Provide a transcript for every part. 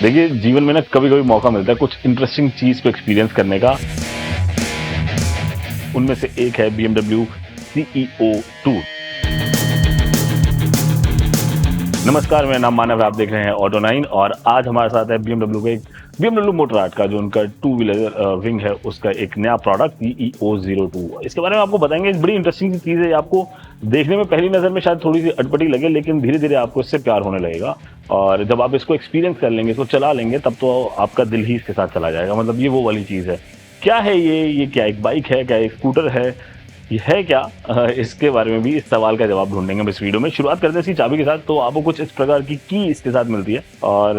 देखिए जीवन में ना कभी कभी मौका मिलता है कुछ इंटरेस्टिंग चीज को एक्सपीरियंस करने का। उनमें से एक है BMW CEO टूर। नमस्कार, मेरा नाम मानव है, आप देख रहे हैं ऑटो 9 और आज हमारे साथ है BMW का एक BMW मोटर आर्ट का जो उनका टू व्हीलर विंग है उसका एक नया प्रोडक्ट CEO02। इसके बारे में आपको बताएंगे। एक बड़ी इंटरेस्टिंग सी चीज़ है, आपको देखने में पहली नज़र में शायद थोड़ी सी अटपटी लगे लेकिन धीरे धीरे आपको इससे प्यार होने लगेगा। और जब आप इसको एक्सपीरियंस कर लेंगे, इसको चला लेंगे, तब तो आपका दिल ही इसके साथ चला जाएगा। मतलब ये वो वाली चीज़ है। क्या है ये क्या एक बाइक है, क्या एक स्कूटर है, ये है क्या? इसके बारे में भी इस सवाल का जवाब ढूंढेंगे हम इस वीडियो में। शुरुआत करते हैं इसकी चाबी के साथ। तो आपको कुछ इस प्रकार की इसके साथ मिलती है और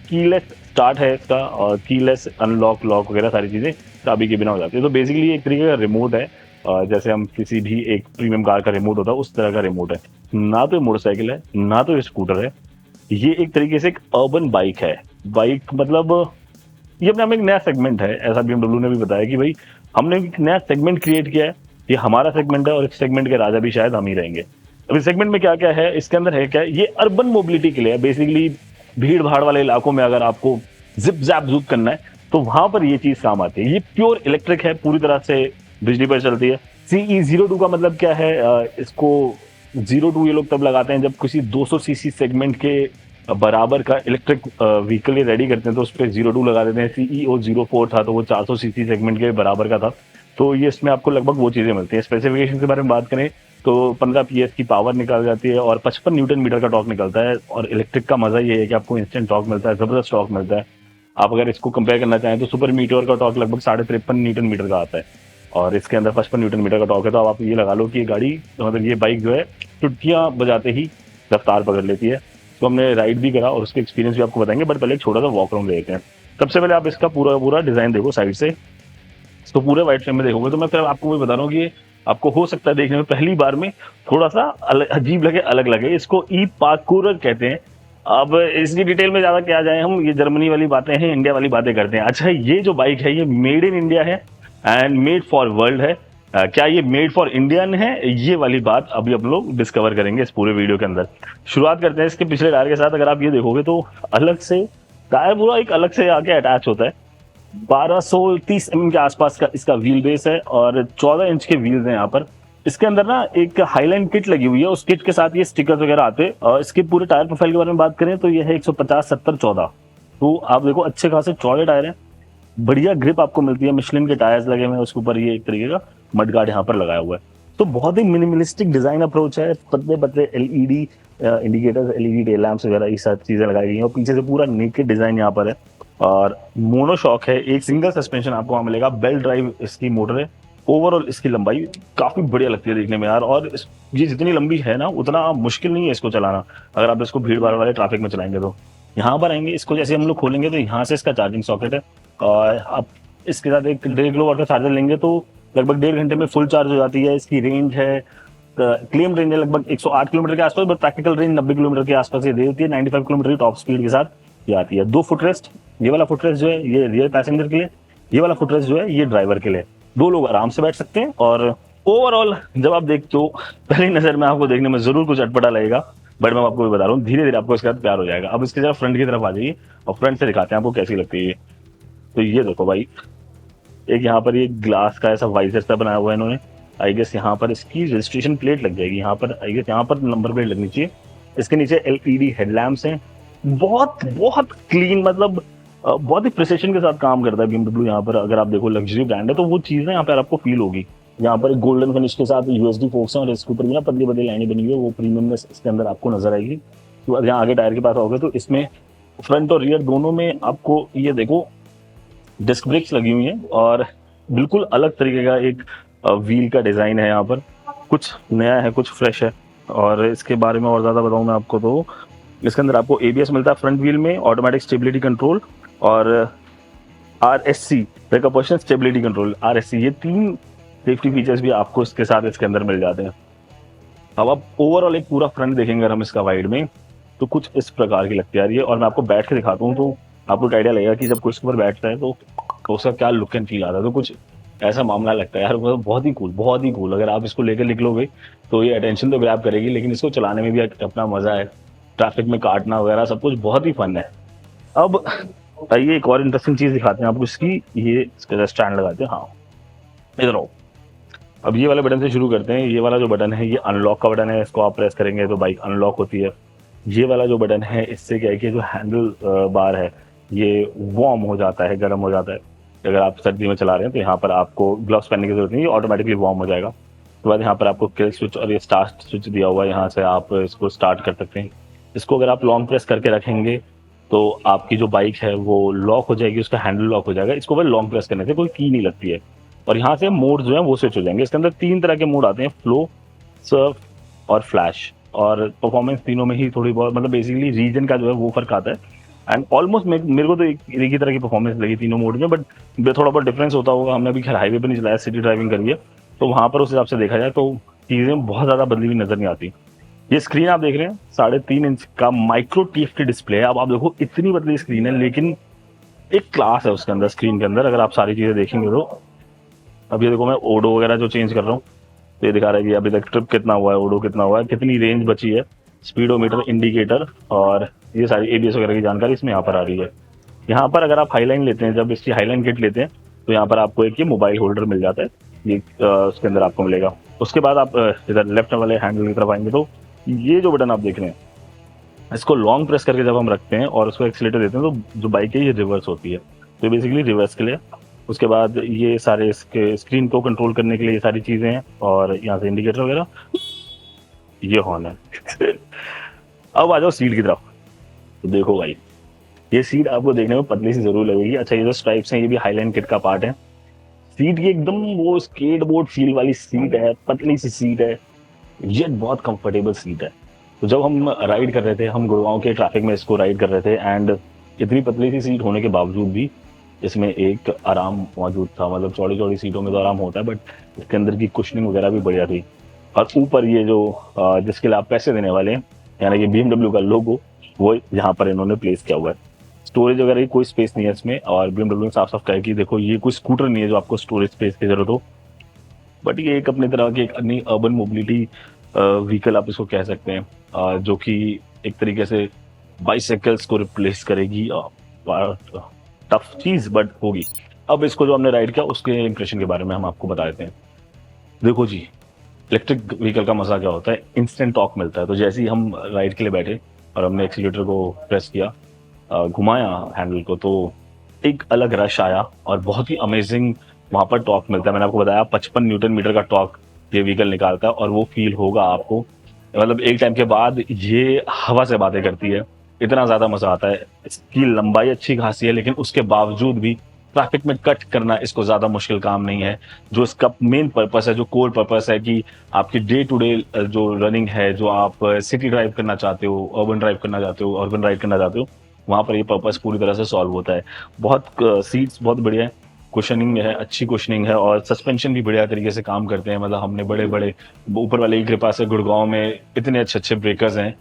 कीलेस स्टार्ट है इसका और कीलेस अनलॉक लॉक वगैरह सारी चीज़ें चाबी के बिना हो जाती है। तो बेसिकली एक तरीके का रिमोट है, जैसे हम किसी भी एक प्रीमियम कार का रिमोट होता है उस तरह का रिमोट है। ना तो ये मोटरसाइकिल है, ना तो ये स्कूटर है, ये एक तरीके से एक अर्बन बाइक है। बाइक मतलब ये अपने आप में एक नया सेगमेंट है। ऐसा BMW ने भी बताया कि भाई हमने एक नया सेगमेंट क्रिएट किया है, ये हमारा सेगमेंट है और इस सेगमेंट के राजा भी शायद हम ही रहेंगे। अब इस सेगमेंट में क्या क्या है, इसके अंदर है क्या, ये अर्बन मोबिलिटी के लिए है। बेसिकली भीड़ भाड़ वाले इलाकों में अगर आपको जिप जैप जूप करना है तो वहां पर ये चीज काम आती है। ये प्योर इलेक्ट्रिक है, पूरी तरह से बिजली पर चलती है। CE02 का मतलब क्या है, इसको 02 ये लोग तब लगाते हैं जब किसी 200 सीसी सेगमेंट के बराबर का इलेक्ट्रिक व्हीकल ये रेडी करते हैं तो उस पर 02 लगा देते हैं। CEO04 था तो वो 400 सीसी सेगमेंट के बराबर का था। तो ये इसमें आपको लगभग वो चीज़ें मिलती हैं। स्पेसिफिकेशन के बारे में बात करें तो 15 PS की पावर निकाल जाती है और 55 न्यूटन मीटर का टॉर्क निकलता है। और इलेक्ट्रिक का मजा ये है कि आपको इंस्टेंट टॉर्क मिलता है, जबरदस्त टॉर्क मिलता है। आप अगर इसको कंपेयर करना चाहें तो सुपर मीटियोर का टॉर्क लगभग 53.5 न्यूटन मीटर का आता है और इसके अंदर 55 न्यूटन मीटर का टॉर्क है। तो आप ये लगा लो कि ये गाड़ी मतलब ये बाइक जो है चुटकियाँ बजाते ही रफ्तार पकड़ लेती है। तो हमने राइड भी करा और उसके एक्सपीरियंस भी आपको बताएंगे, बट पहले एक छोटा सा वॉक अराउंड लेते हैं। सबसे पहले आप इसका पूरा डिजाइन देखो साइड से। तो पूरे व्हाइट फ्रेम में देखोगे तो मैं फिर आपको वही बता रहा हूँ कि आपको हो सकता है देखने में पहली बार में थोड़ा सा अजीब लगे, अलग लगे। इसको ई पार्कूर कहते हैं। अब इसकी डिटेल में ज्यादा क्या जाए हम, ये जर्मनी वाली बातें हैं, इंडिया वाली बातें करते हैं। अच्छा, ये जो बाइक है ये मेड इन इंडिया है एंड मेड फॉर वर्ल्ड है। क्या ये मेड फॉर इंडियन है, ये वाली बात अभी हम लोग डिस्कवर करेंगे इस पूरे वीडियो के अंदर। शुरुआत करते हैं इसके पिछले टायर के साथ। अगर आप ये देखोगे तो अलग से टायर पूरा एक अलग से आके अटैच होता है। 1230 mm के आसपास का इसका व्हील बेस है और 14 इंच के व्हील्स हैं यहाँ पर। इसके अंदर ना एक हाईलाइन किट लगी हुई है, उस किट के साथ ये स्टिकर्स वगैरह आते हैं। और इसके पूरे टायर प्रोफाइल के बारे में बात करें तो ये है 150 70 14। तो आप देखो अच्छे खासे चौड़े टायर हैं, बढ़िया ग्रिप आपको मिलती है। मिशलिन के टायर्स लगे हुए हैं उसके ऊपर, ये एक तरीके का मड गार्ड यहाँ पर लगाया हुआ है। तो बहुत ही मिनिमलिस्टिक डिजाइन अप्रोच है। पतले पतले LED indicators, LED tail lamps वगैरह ये सब चीजें लगाई गई हैं और पीछे से पूरा नेकेड डिजाइन यहाँ पर है। और मोनोशॉक है, एक सिंगल सस्पेंशन आपको वहां मिलेगा। बेल्ट ड्राइव इसकी मोटर है। ओवरऑल इसकी लंबाई काफी बढ़िया लगती है देखने में यार। और ये जितनी लंबी है ना उतना मुश्किल नहीं है इसको चलाना, अगर आप इसको भीड़ भाड़ वाले ट्रैफिक में चलाएंगे तो। यहाँ पर आएंगे, इसको जैसे हम लोग खोलेंगे तो यहाँ से इसका चार्जिंग सॉकेट है और आप इसके साथ एक 1.5 किलोवाट का चार्जर लेंगे तो लगभग 1.5 घंटे में फुल चार्ज हो जाती है। इसकी रेंज है, क्लेम रेंज है लगभग 108 किलोमीटर के आसपास, बट प्रैक्टिकल रेंज 90 किलोमीटर के आसपास ये दे देती है। 95 किलोमीटर की टॉप स्पीड के साथ ये आती है। 2 फुटरेस्ट, ये वाला फुटरेस्ट जो है ये रियर पैसेंजर के लिए, ये वाला फुटरेस्ट जो है ये ड्राइवर के लिए। 2 लोग आराम से बैठ सकते हैं। और ओवरऑल जब आप देखते हो पहली नजर में आपको देखने में जरूर कुछ अटपटा लगेगा, बट मैं आपको भी बता रहा हूँ धीरे धीरे आपको इसके साथ प्यार हो जाएगा। अब इसके जरा फ्रंट की तरफ आ जाइए और फ्रंट से दिखाते हैं आपको कैसी लगती है। तो ये देखो भाई, एक यहाँ पर ये ग्लास का ऐसा वाइजर सा बनाया हुआ है इन्होंने। आई गेस यहाँ पर इसकी रजिस्ट्रेशन प्लेट लग जाएगी, यहाँ पर आई गेस यहाँ पर नंबर प्लेट लगनी चाहिए। इसके नीचे LED हेडलैम्प्स हैं। बहुत बहुत क्लीन, मतलब बहुत ही प्रिसिशन के साथ काम करता है BMW यहाँ पर। अगर आप देखो लग्जरी ब्रांड है तो वो चीज़ ना यहाँ पर आपको फील होगी। यहाँ पर गोल्डन फिनिश के साथ USD फोक्स हैं और इसके ऊपर भी ना पतली पतली लाइनें बनी हुई है, वो प्रीमियमनेस इसके अंदर आपको नजर आएगी। तो यहाँ आगे टायर के पास आओगे तो इसमें फ्रंट और रियर दोनों में आपको ये देखो डिस्क ब्रेक्स लगी हुई हैं और बिल्कुल अलग तरीके का एक व्हील का डिजाइन है। यहाँ पर कुछ नया है, कुछ फ्रेश है। और इसके बारे में और ज्यादा बताऊं मैं आपको तो इसके अंदर आपको ABS मिलता है फ्रंट व्हील में, ऑटोमेटिक स्टेबिलिटी कंट्रोल और RSC रिकर्पशन स्टेबिलिटी कंट्रोल, RSC, ये 3 सेफ्टी फीचर्स भी आपको इसके साथ इसके अंदर मिल जाते हैं। अब आप ओवरऑल एक पूरा फ्रंट देखेंगे अगर हम इसका वाइड में तो कुछ इस प्रकार की लगती है ये। और मैं आपको बैठ के दिखाता हूँ तो आपको आइडिया लगेगा कि जब कोई इसके ऊपर बैठता है तो उसका क्या लुक एंड फील आता है। तो कुछ ऐसा मामला लगता है यार, मतलब बहुत ही कूल, बहुत ही कूल। अगर आप इसको लेकर निकलोगे तो ये अटेंशन तो ग्रैब करेगी, लेकिन इसको चलाने में भी अपना मजा है। ट्रैफिक में काटना वगैरह सब कुछ बहुत ही फन है। अब आइए एक और इंटरेस्टिंग चीज दिखाते हैं आपको इसकी। ये इसका स्टैंड लगाते हैं, हाँ इधर आओ। अब ये वाले बटन से शुरू करते हैं। ये वाला जो बटन है ये अनलॉक का बटन है, इसको आप प्रेस करेंगे तो बाइक अनलॉक होती है। ये वाला जो बटन है इससे क्या है कि जो हैंडल बार है ये वार्म हो जाता है, गर्म हो जाता है। अगर आप सर्दी में चला रहे हैं तो यहाँ पर आपको ग्लव्स पहनने की जरूरत नहीं है, ऑटोमेटिकली वार्म हो जाएगा। उसके बाद यहाँ पर आपको किल स्विच और ये स्टार्ट स्विच दिया हुआ है, यहाँ से आप इसको स्टार्ट कर सकते हैं। इसको अगर आप लॉन्ग प्रेस करके रखेंगे तो आपकी जो बाइक है वो लॉक हो जाएगी, उसका हैंडल लॉक हो जाएगा। इसको बस लॉन्ग प्रेस करने से कोई की नहीं लगती है। और यहाँ से मोड जो है वो स्विच हो जाएंगे। इसके अंदर 3 तरह के मोड आते हैं, फ्लो, सर्फ और फ्लैश। और परफॉर्मेंस तीनों में ही थोड़ी बहुत, मतलब बेसिकली रीजन का जो है वो फर्क आता है। एंड ऑलमोस्ट मेरे को तो एक ही तरह की परफॉर्मेंस लगी तीनों मोड में, बट थोड़ा बहुत डिफरेंस होता होगा। हमने अभी खैर हाईवे पे नहीं चलाया, सिटी ड्राइविंग करी है, तो वहां पर उस हिसाब से देखा जाए तो चीजें बहुत ज्यादा बदली हुई नजर नहीं आती। ये स्क्रीन आप देख रहे हैं 3.5 इंच का माइक्रो टीएफ की डिस्प्ले है। अब आप देखो इतनी पतली स्क्रीन है, लेकिन एक क्लास है उसके अंदर, स्क्रीन के अंदर अगर आप सारी चीजें देखेंगे तो। अब ये देखो मैं ओडो वगैरह जो चेंज कर रहा हूँ तो ये दिखा रहा है कि अभी तक ट्रिप कितना हुआ है, ओडो कितना हुआ है, कितनी रेंज बची है, स्पीडोमीटर, इंडिकेटर और ये सारी एबीएस वगैरह की जानकारी इसमें यहाँ पर आ रही है। यहाँ पर अगर आप हाईलाइन लेते हैं, जब इसकी हाईलाइन किट लेते हैं तो यहाँ पर आपको एक ये मोबाइल होल्डर मिल जाता है, ये उसके अंदर आपको मिलेगा। उसके बाद आप इधर लेफ्ट वाले हैंडल की तरफ आएंगे तो ये जो बटन आप देख रहे हैं इसको लॉन्ग प्रेस करके जब हम रखते हैं और उसको एक्सीलेटर देते हैं तो जो बाइक है ये रिवर्स होती है। तो बेसिकली रिवर्स के लिए। उसके बाद ये सारे इसके स्क्रीन को कंट्रोल करने के लिए ये सारी चीजें हैं, और यहाँ से इंडिकेटर वगैरह, ये हॉर्न है। अब आ जाओ सीट की तरफ। तो देखो भाई, ये सीट आपको देखने में पतली सी जरूर लगेगी। अच्छा, ये जो स्ट्राइप्स हैं ये भी हाईलाइन किट का पार्ट है। सीट की एकदम वो स्केटबोर्ड फील वाली सीट है, पतली सी सीट है, ये बहुत कंफर्टेबल सीट है। तो जब हम राइड कर रहे थे, हम गुड़गांव के ट्रैफिक में इसको राइड कर रहे थे, एंड इतनी पतली सी सीट होने के बावजूद भी इसमें एक आराम मौजूद था। मतलब चौड़ी चौड़ी सीटों में तो आराम होता है, बट इसके अंदर की कुशनिंग वगैरह भी बढ़िया थी। और ऊपर ये जो जिसके लिए आप पैसे देने वाले हैं, यानी कि BMW का लोगो, वो यहाँ पर इन्होंने प्लेस किया हुआ है। स्टोरेज वगैरह की कोई स्पेस नहीं है इसमें, और BMW ने साफ साफ कहा कि देखो ये कोई स्कूटर नहीं है जो आपको स्टोरेज स्पेस की जरूरत हो, बट ये एक अपनी तरह की एक नई अर्बन मोबिलिटी व्हीकल आप इसको कह सकते हैं, जो कि एक तरीके से बाइसाइकिल्स को रिप्लेस करेगी। टफ चीज बट होगी। अब इसको जो हमने राइड किया उसके इंप्रेशन के बारे में हम आपको बता देते हैं। देखो जी, इलेक्ट्रिक व्हीकल का मजा क्या होता है, इंस्टेंट टॉर्क मिलता है। तो जैसे ही हम राइड के लिए बैठे और हमने एक्सीलेटर को प्रेस किया, घुमाया हैंडल को, तो एक अलग रश आया और बहुत ही अमेजिंग वहां पर टॉर्क मिलता है। मैंने आपको बताया 55 न्यूटन मीटर का टॉर्क ये व्हीकल निकालता है, और वो फील होगा आपको। मतलब एक टाइम के बाद ये हवा से बातें करती है, इतना ज्यादा मजा आता है। इसकी लंबाई अच्छी खासी है, लेकिन उसके बावजूद भी ट्रैफिक में कट करना इसको ज्यादा मुश्किल काम नहीं है। जो इसका मेन पर्पस है, जो कोर पर्पस है कि आपकी डे टू डे जो रनिंग है, जो आप सिटी ड्राइव करना चाहते हो, अर्बन ड्राइव करना चाहते हो, अर्बन राइड करना चाहते हो, वहां पर ये पर्पस पूरी तरह से सॉल्व होता है। बहुत सीट्स बहुत बढ़िया है, कुशनिंग है, अच्छी कुशनिंग है, और सस्पेंशन भी बढ़िया तरीके से काम करते हैं। मतलब हमने बड़े बड़े ऊपर वाले की कृपा से गुड़गांव में इतने अच्छे अच्छे ब्रेकर्स हैं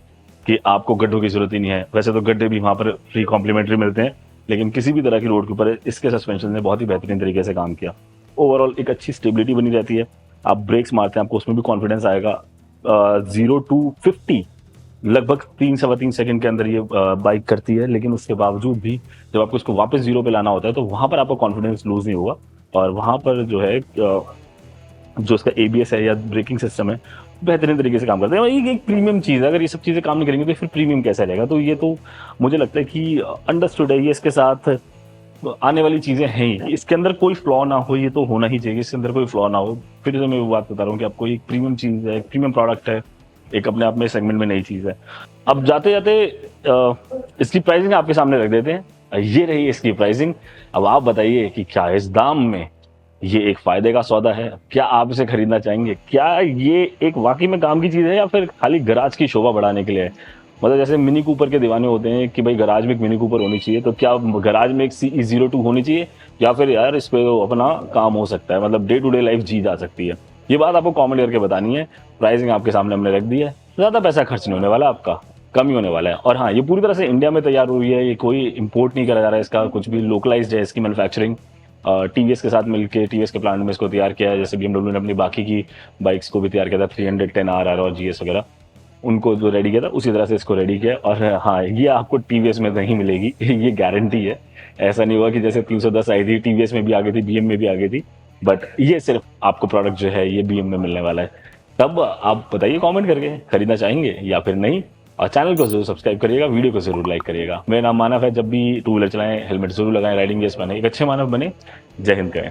कि आपको गड्ढों की जरूरत ही नहीं है। वैसे तो गड्ढे भी वहां पर फ्री कॉम्प्लीमेंट्री मिलते हैं, लेकिन किसी भी तरह की रोड के ऊपर इसके सस्पेंशन ने बहुत ही बेहतरीन तरीके से काम किया। ओवरऑल एक अच्छी स्टेबिलिटी बनी रहती है। आप ब्रेक्स मारते हैं आपको उसमें भी कॉन्फिडेंस आएगा। 0 to 50 लगभग 3-3.25 सेकंड के अंदर ये बाइक करती है, लेकिन उसके बावजूद भी जब आपको इसको वापस 0 पे लाना होता है तो वहां पर आपका कॉन्फिडेंस लूज नहीं होगा। और वहां पर जो है जो इसका एबीएस है या ब्रेकिंग सिस्टम है, बेहतरीन तरीके से काम करते हैं। ये एक प्रीमियम चीज है, अगर ये सब चीजें काम नहीं करेंगे तो फिर प्रीमियम कैसा रहेगा। तो ये तो मुझे लगता है कि अंडरस्टूड है, ये इसके साथ आने वाली चीजें हैं ही। इसके अंदर कोई फ्लॉ ना हो, ये तो होना ही चाहिए, इसके अंदर कोई फ्लॉ ना हो। फिर से मैं वो बात बता रहा हूँ कि आपको एक प्रीमियम चीज है, एक प्रीमियम प्रोडक्ट है, एक अपने आप में सेगमेंट में नई चीज है। अब जाते जाते इसकी प्राइसिंग आपके सामने रख देते हैं। ये रही इसकी प्राइसिंग। अब आप बताइए कि क्या इस दाम में ये एक फायदे का सौदा है? क्या आप इसे खरीदना चाहेंगे? क्या ये एक वाकई में काम की चीज है, या फिर खाली गराज की शोभा बढ़ाने के लिए है? मतलब जैसे मिनी कूपर के दीवाने होते हैं कि भाई गराज में एक मिनी कूपर होनी चाहिए, तो क्या गराज में एक CE02 होनी चाहिए, या फिर यार इस पे तो अपना काम हो सकता है, मतलब डे टू डे लाइफ जी जा सकती है? ये बात आपको कमेंट करके बतानी है। प्राइसिंग आपके सामने हमने रख दी है, ज्यादा पैसा खर्च नहीं होने वाला आपका, कम ही होने वाला है। और हाँ, ये पूरी तरह से इंडिया में तैयार हुई है, ये कोई इंपोर्ट नहीं करा जा रहा है, इसका कुछ भी लोकलाइज्ड है इसकी मैन्युफैक्चरिंग। टीवीएस के साथ मिलकर टीवीएस के प्लांट में इसको तैयार किया है, जैसे BMW ने अपनी बाकी की बाइक्स को भी तैयार किया था, 310 RR और GS वगैरह। उनको जो रेडी किया था उसी तरह से इसको रेडी किया। और हाँ, ये आपको टीवीएस में नहीं मिलेगी ये गारंटी है। ऐसा नहीं हुआ कि जैसे 310 आई थी टीवीएस में भी आ गई थी, बीएम में भी आ गई थी, बट ये सिर्फ आपको प्रोडक्ट जो है ये बीएम में मिलने वाला है। तब आप बताइए कमेंट करके खरीदना चाहेंगे या फिर नहीं। और चैनल को जरूर सब्सक्राइब करिएगा, वीडियो को जरूर लाइक करिएगा। मेरा नाम मानव है। जब भी टू व्हीलर चलाएं हेलमेट जरूर लगाएं, राइडिंग गियर्स पहने, एक अच्छे मानव बने। जय हिंद करें।